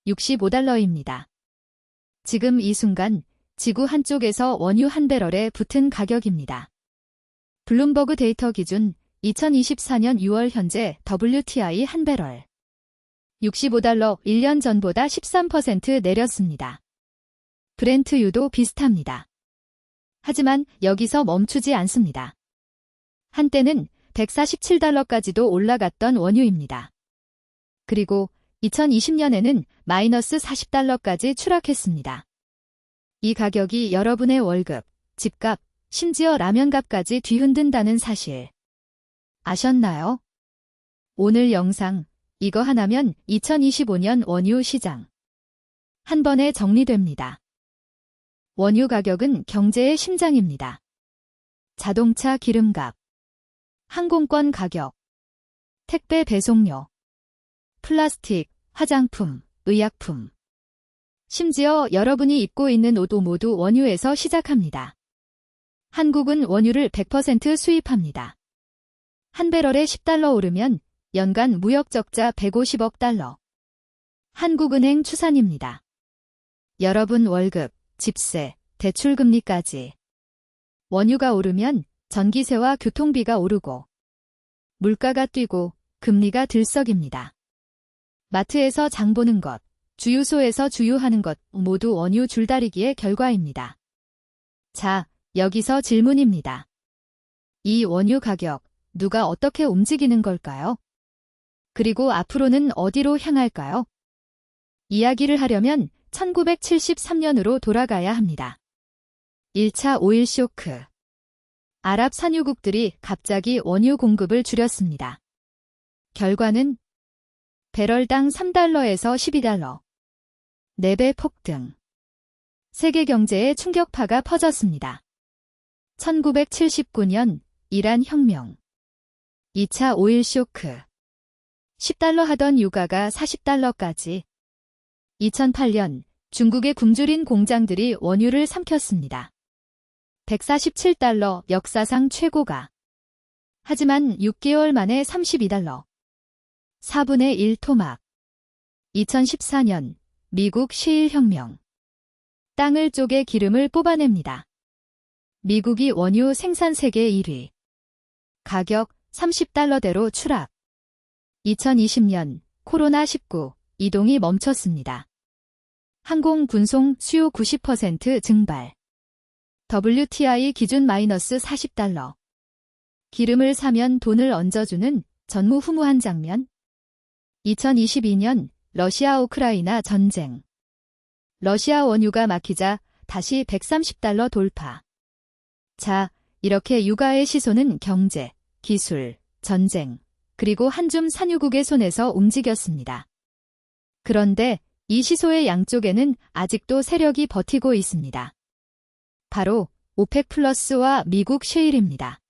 $65입니다. 지금 이 순간 지구 한쪽에서 원유 한 배럴에 붙은 가격입니다. 블룸버그 데이터 기준 2024년 6월 현재 WTI 한 배럴 $65, 1년 전보다 13% 내렸습니다. 브렌트유도 비슷합니다. 하지만 여기서 멈추지 않습니다. 한때는 $147까지도 올라갔던 원유입니다. 그리고 2020년에는 마이너스 $40까지 추락했습니다. 이 가격이 여러분의 월급, 집값, 심지어 라면값까지 뒤흔든다는 사실 아셨나요? 오늘 영상 이거 하나면 2025년 원유 시장 한 번에 정리됩니다. 원유 가격은 경제의 심장입니다. 자동차 기름값, 항공권 가격, 택배 배송료, 플라스틱, 화장품, 의약품, 심지어 여러분이 입고 있는 옷도 모두 원유에서 시작합니다. 한국은 원유를 100% 수입합니다. 한 배럴에 $10 오르면 연간 무역 적자 $150억. 한국은행 추산입니다. 여러분 월급, 집세, 대출금리까지. 원유가 오르면 전기세와 교통비가 오르고 물가가 뛰고 금리가 들썩입니다. 마트에서 장 보는 것, 주유소에서 주유하는 것 모두 원유 줄다리기의 결과입니다. 자, 여기서 질문입니다. 이 원유 가격, 누가 어떻게 움직이는 걸까요? 그리고 앞으로는 어디로 향할까요? 이야기를 하려면 1973년으로 돌아가야 합니다. 1차 오일 쇼크. 아랍 산유국들이 갑자기 원유 공급을 줄였습니다. 결과는 배럴당 $3에서 $12. 4배 폭등. 세계 경제에 충격파가 퍼졌습니다. 1979년 이란 혁명. 2차 오일 쇼크. $10 하던 유가가 $40까지. 2008년 중국의 굶주린 공장들이 원유를 삼켰습니다. $147 역사상 최고가. 하지만 6개월 만에 $32. 4분의 1 토막. 2014년 미국 시일 혁명. 땅을 쪼개 기름을 뽑아냅니다. 미국이 원유 생산 세계 1위. 가격 $30대로 추락. 2020년 코로나19 이동이 멈췄습니다. 항공 분송 수요 90% 증발. WTI 기준 마이너스 $40. 기름을 사면 돈을 얹어주는 전무후무한 장면. 2022년 러시아 우크라이나 전쟁. 러시아 원유가 막히자 다시 $130 돌파. 자, 이렇게 유가의 시소는 경제, 기술, 전쟁, 그리고 한줌 산유국의 손에서 움직였습니다. 그런데 이 시소의 양쪽에는 아직도 세력이 버티고 있습니다. 바로 오펙 플러스와 미국 셰일입니다.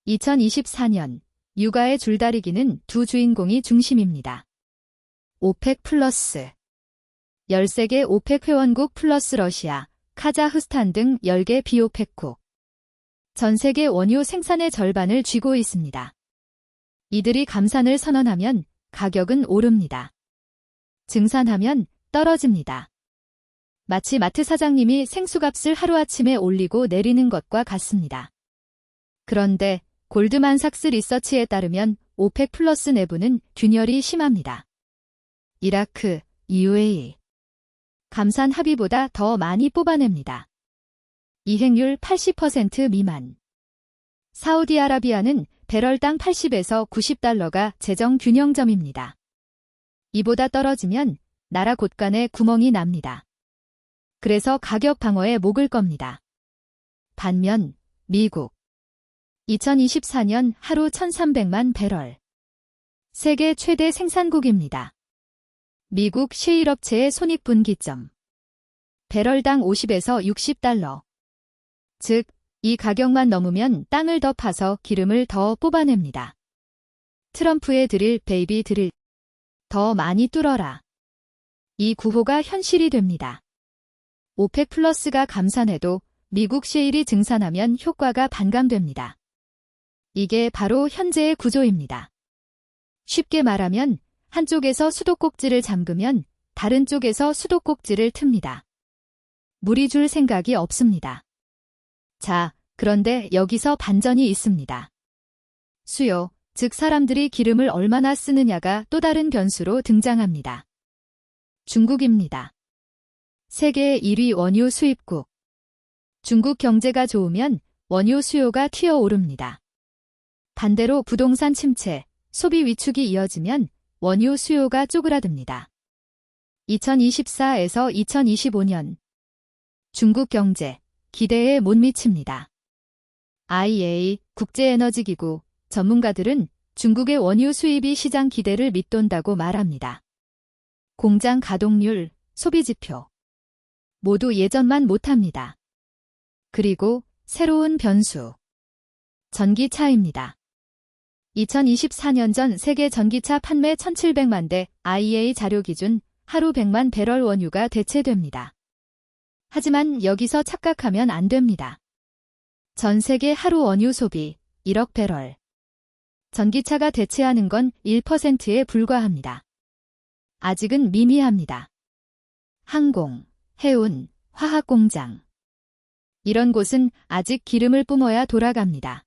2024년 유가의 줄다리기는 두 주인공이 중심입니다. 오펙 플러스. 13개 오펙 회원국 플러스 러시아, 카자흐스탄 등 10개 비오펙국. 전 세계 원유 생산의 절반을 쥐고 있습니다. 이들이 감산을 선언하면 가격은 오릅니다. 증산하면 떨어집니다. 마치 마트 사장님이 생수값을 하루아침에 올리고 내리는 것과 같습니다. 그런데 골드만삭스 리서치에 따르면 오펙 플러스 내부는 균열이 심합니다. 이라크, UAE. 감산 합의보다 더 많이 뽑아냅니다. 이행률 80% 미만. 사우디아라비아는 배럴당 $80에서 $90가 재정 균형점입니다. 이보다 떨어지면 나라 곳간에 구멍이 납니다. 그래서 가격 방어에 목을 겁니다. 반면 미국. 2024년 하루 1,300만 배럴. 세계 최대 생산국입니다. 미국 셰일 업체의 손익분기점. 배럴당 $50에서 $60. 즉, 이 가격만 넘으면 땅을 더 파서 기름을 더 뽑아냅니다. 트럼프의 드릴 베이비 드릴. 더 많이 뚫어라. 이 구호가 현실이 됩니다. 오펙 플러스가 감산해도 미국 셰일이 증산하면 효과가 반감됩니다. 이게 바로 현재의 구조입니다. 쉽게 말하면 한쪽에서 수도꼭지를 잠그면 다른 쪽에서 수도꼭지를 틉니다. 물이 줄 생각이 없습니다. 자, 그런데 여기서 반전이 있습니다. 수요, 즉 사람들이 기름을 얼마나 쓰느냐가 또 다른 변수로 등장합니다. 중국입니다. 세계 1위 원유 수입국. 중국 경제가 좋으면 원유 수요가 튀어오릅니다. 반대로 부동산 침체, 소비 위축이 이어지면 원유 수요가 쪼그라듭니다. 2024에서 2025년 중국 경제 기대에 못 미칩니다. IEA 국제에너지기구 전문가들은 중국의 원유 수입이 시장 기대를 밑돈다고 말합니다. 공장 가동률, 소비 지표 모두 예전만 못합니다. 그리고 새로운 변수 전기차입니다. 2024년 전 세계 전기차 판매 1,700만 대 IEA 자료 기준 하루 100만 배럴 원유가 대체됩니다. 하지만 여기서 착각하면 안 됩니다. 전 세계 하루 원유 소비 1억 배럴. 전기차가 대체하는 건 1%에 불과합니다. 아직은 미미합니다. 항공, 해운, 화학공장. 이런 곳은 아직 기름을 뿜어야 돌아갑니다.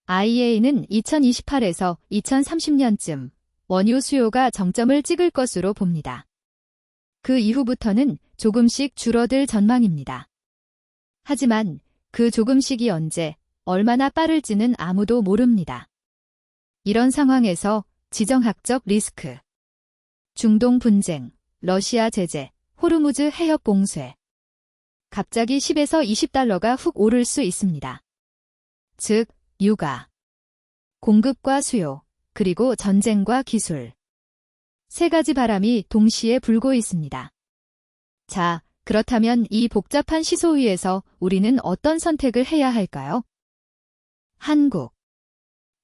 IEA는 2028에서 2030년쯤 원유 수요가 정점을 찍을 것으로 봅니다. 그 이후부터는 조금씩 줄어들 전망입니다. 하지만 그 조금씩이 언제, 얼마나 빠를지는 아무도 모릅니다. 이런 상황에서 지정학적 리스크. 중동 분쟁, 러시아 제재, 호르무즈 해협 봉쇄. 갑자기 10에서 20달러가 훅 오를 수 있습니다. 즉, 유가. 공급과 수요, 그리고 전쟁과 기술. 세 가지 바람이 동시에 불고 있습니다. 자, 그렇다면 이 복잡한 시소 위에서 우리는 어떤 선택을 해야 할까요? 한국.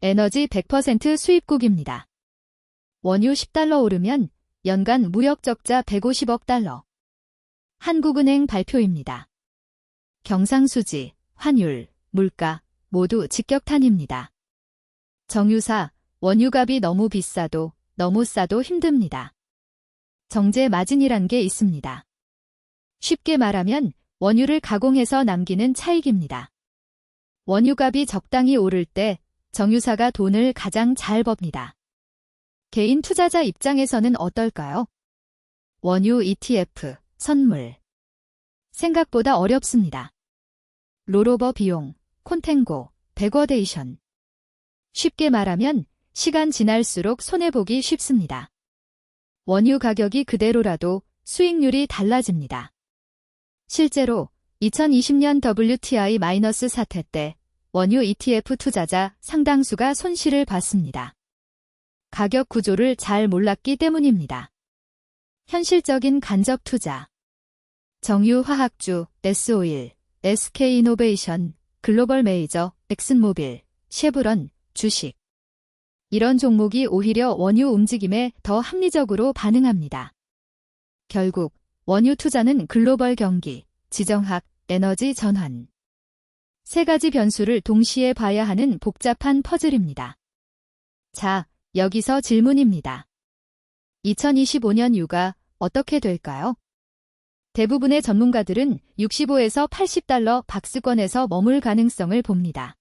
에너지 100% 수입국입니다. 원유 10달러 오르면 연간 무역 적자 150억 달러. 한국은행 발표입니다. 경상수지, 환율, 물가 모두 직격탄입니다. 정유사, 원유값이 너무 비싸도 너무 싸도 힘듭니다. 정제 마진이란 게 있습니다. 쉽게 말하면 원유를 가공해서 남기는 차익입니다. 원유값이 적당히 오를 때 정유사가 돈을 가장 잘 법니다. 개인 투자자 입장에서는 어떨까요? 원유 ETF, 선물. 생각보다 어렵습니다. 롤오버 비용, 콘텐고, 백워데이션. 쉽게 말하면 시간 지날수록 손해보기 쉽습니다. 원유 가격이 그대로라도 수익률이 달라집니다. 실제로 2020년 WTI- 사태 때 원유 ETF 투자자 상당수가 손실을 봤습니다. 가격 구조를 잘 몰랐기 때문입니다. 현실적인 간접 투자. 정유화학주, S오일, SK이노베이션, 글로벌 메이저, 엑슨모빌, 쉐브론, 주식. 이런 종목이 오히려 원유 움직임에 더 합리적으로 반응합니다. 결국 원유 투자는 글로벌 경기, 지정학, 에너지 전환. 세 가지 변수를 동시에 봐야 하는 복잡한 퍼즐입니다. 자, 여기서 질문입니다. 2025년 유가 어떻게 될까요? 대부분의 전문가들은 65에서 80달러 박스권에서 머물 가능성을 봅니다.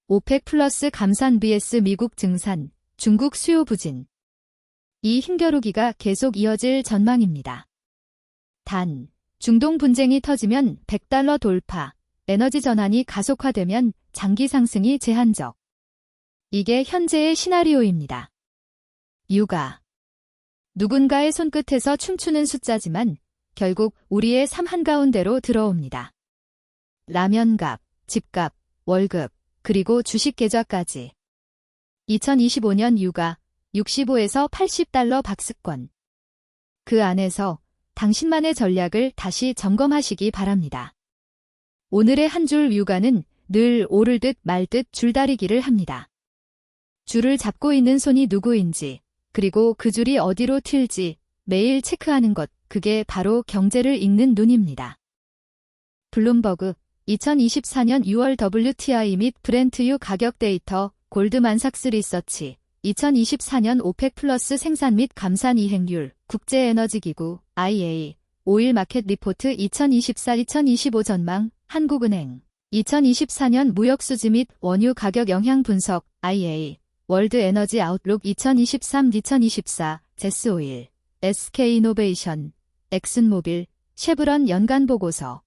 오펙 플러스 감산 vs 미국 증산, 중국 수요 부진. 이 힘겨루기가 계속 이어질 전망입니다. 단, 중동 분쟁이 터지면 100달러 돌파, 에너지 전환이 가속화되면 장기 상승이 제한적. 이게 현재의 시나리오입니다. 유가. 누군가의 손끝에서 춤추는 숫자지만 결국 우리의 삶 한가운데로 들어옵니다. 라면값, 집값, 월급, 그리고 주식 계좌까지. 2025년 유가 65에서 80달러 박스권. 그 안에서 당신만의 전략을 다시 점검하시기 바랍니다. 오늘의 한 줄 유가는 늘 오를 듯 말 듯 줄다리기를 합니다. 줄을 잡고 있는 손이 누구인지, 그리고 그 줄이 어디로 튈지 매일 체크하는 것, 그게 바로 경제를 읽는 눈입니다. 블룸버그 2024년 6월 WTI 및 브렌트유 가격 데이터 골드만삭스 리서치 2024년 오펙 플러스 생산 및 감산 이행률 국제에너지기구 IEA 오일 마켓 리포트 2024-2025 전망 한국은행 2024년 무역수지 및 원유 가격 영향 분석 IEA 월드 에너지 아웃룩 2023-2024 제스오일 SK이노베이션 엑슨모빌 쉐브론 연간 보고서